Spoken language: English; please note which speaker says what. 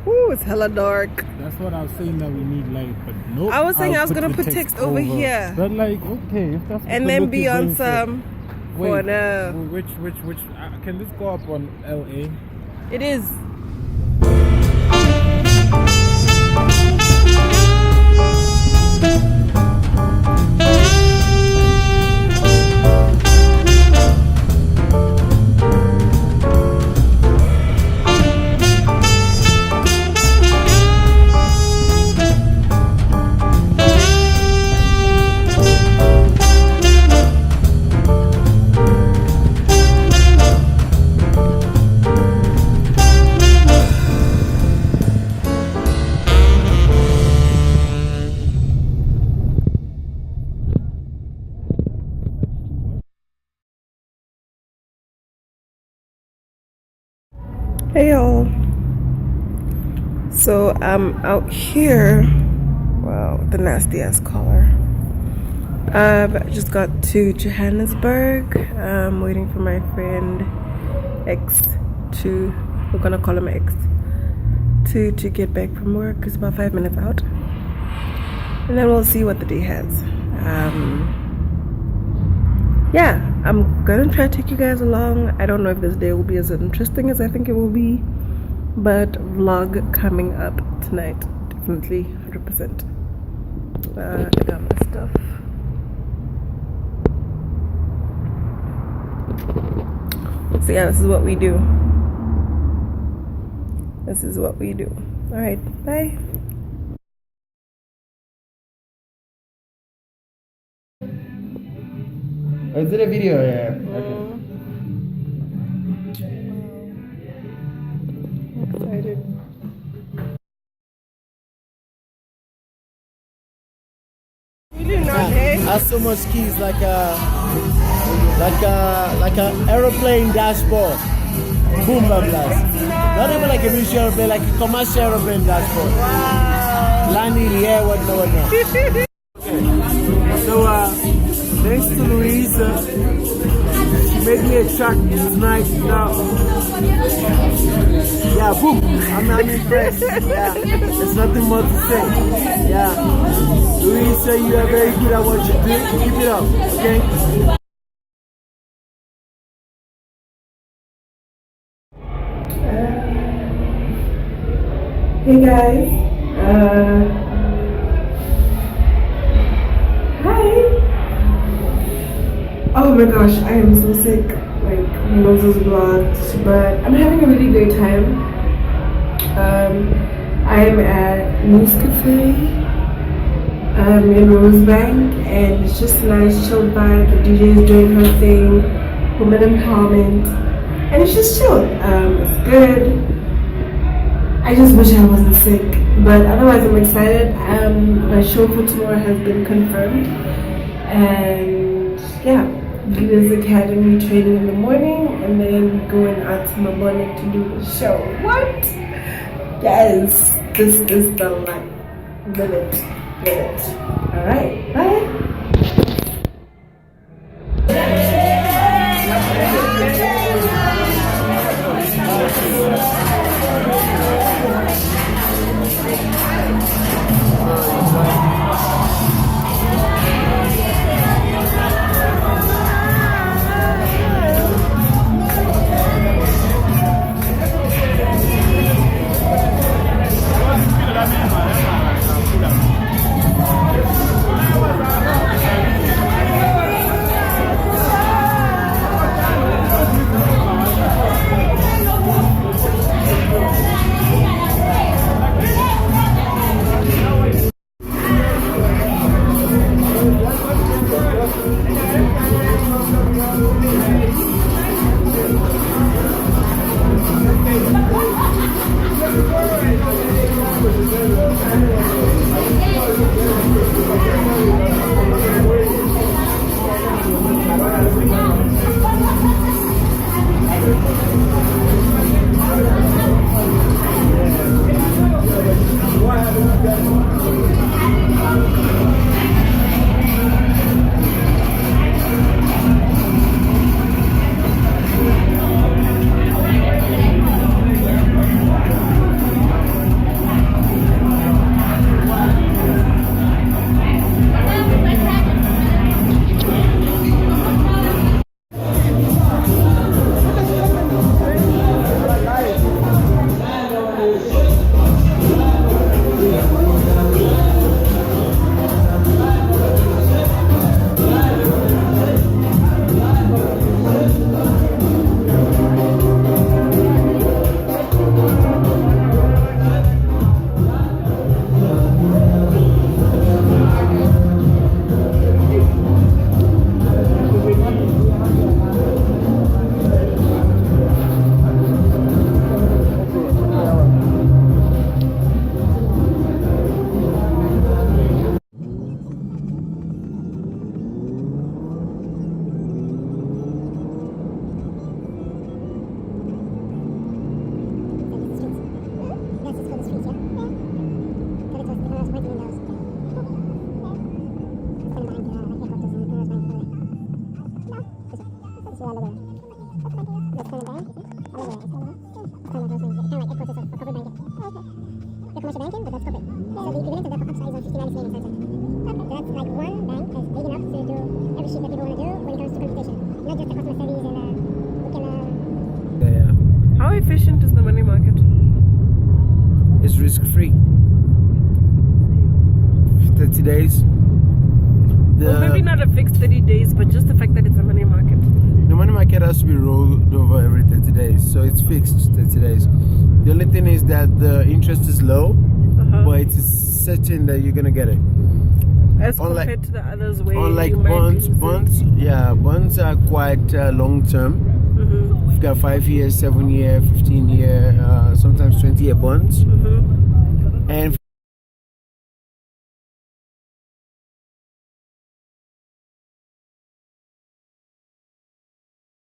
Speaker 1: Ooh, it's hella dark.
Speaker 2: That's what I was saying, that we need light, but nope.
Speaker 1: I was saying I was gonna put text over here.
Speaker 2: But like, okay, if that's
Speaker 1: and then be on some.
Speaker 2: Wait, which? Can this go up on LA?
Speaker 1: It is. Hey y'all, so I'm out here. Wow, the nasty ass collar. I just got to Johannesburg. I'm waiting for my friend X to, we're gonna call him X, to get back from work. It's about 5 minutes out, and then we'll see what the day has. Yeah, I'm gonna try to take you guys along. I don't know if this day will be as interesting as I think it will be, but vlog coming up tonight, definitely 100%. I got my stuff. So yeah, this is what we do. This is what we do. All right, bye.
Speaker 3: Is it a video? Yeah. Okay.
Speaker 1: Excited. Really not, eh?
Speaker 3: Has so much keys, like a aeroplane dashboard. Boom, blast. Not even like a military aeroplane, like a commercial aeroplane dashboard.
Speaker 1: Wow.
Speaker 3: Landing in the air, whatnot. Okay. So, thanks to Louisa, she made me a track tonight. Now, yeah, boom, I'm impressed. Yeah, there's nothing more to say. Yeah, Louisa, you are very good at what you do. Keep it up, okay?
Speaker 1: Hey guys, hi. Oh my gosh, I am so sick. Like, my nose is blocked, but I'm having a really great time. I am at Moose Cafe in Rosebank, and it's just a nice chill vibe. The DJ is doing her thing, women empowerment, and it's just chill. It's good. I just wish I wasn't sick, but otherwise I'm excited. My show for tomorrow has been confirmed, and yeah, Leaders Academy training in the morning, and then going out to my morning to do the show. What? Yes, this is the life. Live it. All right, bye. How efficient is the money market?
Speaker 3: It's risk-free. 30 days.
Speaker 1: Well, maybe not a fixed 30 days, but just the fact that it's a money market.
Speaker 3: The money market has to be rolled over every 30 days, so it's fixed 30 days. The only thing is that the interest is low, but it is certain that you're gonna get it.
Speaker 1: As compared to the others where
Speaker 3: unlike
Speaker 1: you might
Speaker 3: bonds are quite long term. We've got 5 year, 7 year, 15 year, sometimes 20 year bonds. And